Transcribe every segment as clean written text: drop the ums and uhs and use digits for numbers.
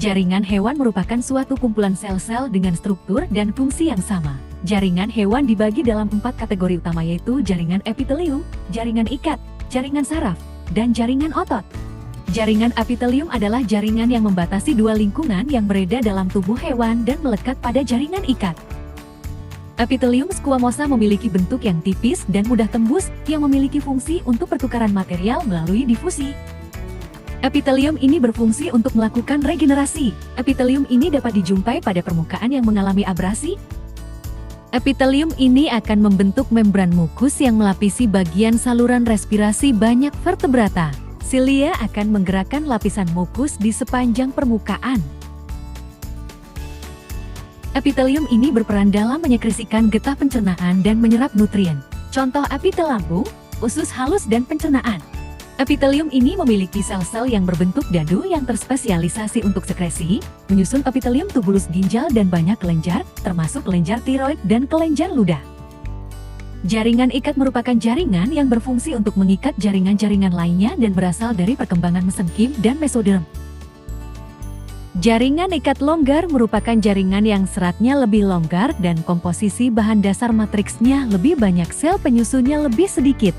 Jaringan hewan merupakan suatu kumpulan sel-sel dengan struktur dan fungsi yang sama. Jaringan hewan dibagi dalam 4 kategori utama, yaitu jaringan epitelium, jaringan ikat, jaringan saraf, dan jaringan otot. Jaringan epitelium adalah jaringan yang membatasi dua lingkungan yang beredar dalam tubuh hewan dan melekat pada jaringan ikat. Epitelium squamosa memiliki bentuk yang tipis dan mudah tembus, yang memiliki fungsi untuk pertukaran material melalui difusi. Epitelium ini berfungsi untuk melakukan regenerasi. Epitelium ini dapat dijumpai pada permukaan yang mengalami abrasi. Epitelium ini akan membentuk membran mukus yang melapisi bagian saluran respirasi banyak vertebrata. Silia akan menggerakkan lapisan mukus di sepanjang permukaan. Epitelium ini berperan dalam menyekresikan getah pencernaan dan menyerap nutrien. Contoh epitel lambung, usus halus dan pencernaan. Epitelium ini memiliki sel-sel yang berbentuk dadu yang terspesialisasi untuk sekresi, menyusun epitelium tubulus ginjal dan banyak kelenjar, termasuk kelenjar tiroid dan kelenjar ludah. Jaringan ikat merupakan jaringan yang berfungsi untuk mengikat jaringan-jaringan lainnya dan berasal dari perkembangan mesenkim dan mesoderm. Jaringan ikat longgar merupakan jaringan yang seratnya lebih longgar dan komposisi bahan dasar matriksnya lebih banyak, sel penyusunnya lebih sedikit.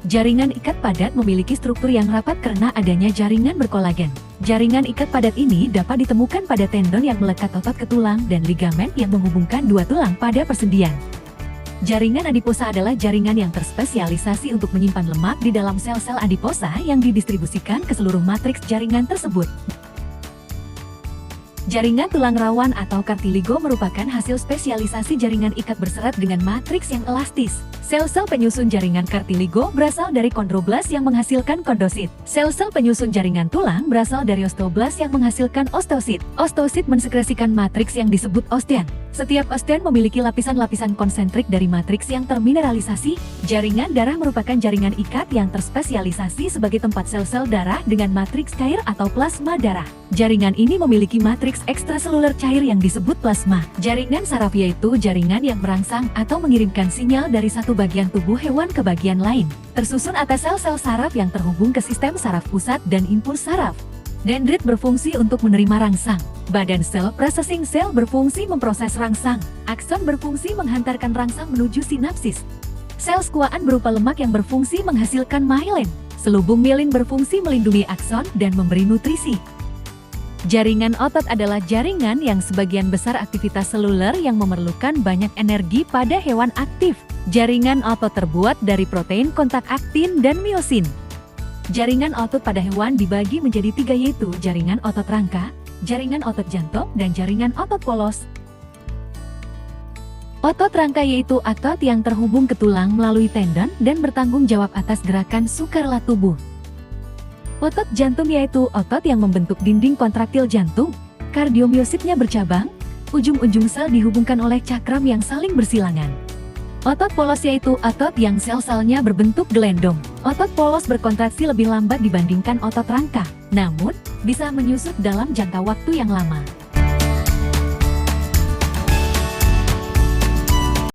Jaringan ikat padat memiliki struktur yang rapat karena adanya jaringan berkolagen. Jaringan ikat padat ini dapat ditemukan pada tendon yang melekat otot ke tulang dan ligamen yang menghubungkan dua tulang pada persendian. Jaringan adiposa adalah jaringan yang terspesialisasi untuk menyimpan lemak di dalam sel-sel adiposa yang didistribusikan ke seluruh matriks jaringan tersebut. Jaringan tulang rawan atau kartiligo merupakan hasil spesialisasi jaringan ikat berserat dengan matriks yang elastis. Sel-sel penyusun jaringan kartiligo berasal dari kondroblas yang menghasilkan kondosit. Sel-sel penyusun jaringan tulang berasal dari osteoblas yang menghasilkan osteosit. Osteosit mensekresikan matriks yang disebut ostean. Setiap ostean memiliki lapisan-lapisan konsentrik dari matriks yang termineralisasi. Jaringan darah merupakan jaringan ikat yang terspesialisasi sebagai tempat sel-sel darah dengan matriks cair atau plasma darah. Jaringan ini memiliki matriks ekstraseluler cair yang disebut plasma. Jaringan saraf yaitu jaringan yang merangsang atau mengirimkan sinyal dari satu bagian tubuh hewan ke bagian lain. Tersusun atas sel-sel saraf yang terhubung ke sistem saraf pusat dan impuls saraf. Dendrit berfungsi untuk menerima rangsang. Badan sel processing sel berfungsi memproses rangsang. Akson berfungsi menghantarkan rangsang menuju sinapsis. Sel skuaan berupa lemak yang berfungsi menghasilkan myelin. Selubung myelin berfungsi melindungi akson dan memberi nutrisi. Jaringan otot adalah jaringan yang sebagian besar aktivitas seluler yang memerlukan banyak energi pada hewan aktif. Jaringan otot terbuat dari protein kontak aktin dan miosin. Jaringan otot pada hewan dibagi menjadi 3, yaitu jaringan otot rangka, jaringan otot jantung, dan jaringan otot polos. Otot rangka yaitu otot yang terhubung ke tulang melalui tendon dan bertanggung jawab atas gerakan sukarela tubuh. Otot jantung yaitu otot yang membentuk dinding kontraktil jantung. Kardiomiositnya bercabang, ujung-ujung sel dihubungkan oleh cakram yang saling bersilangan. Otot polos yaitu otot yang sel-selnya berbentuk gelendong. Otot polos berkontraksi lebih lambat dibandingkan otot rangka, namun bisa menyusut dalam jangka waktu yang lama.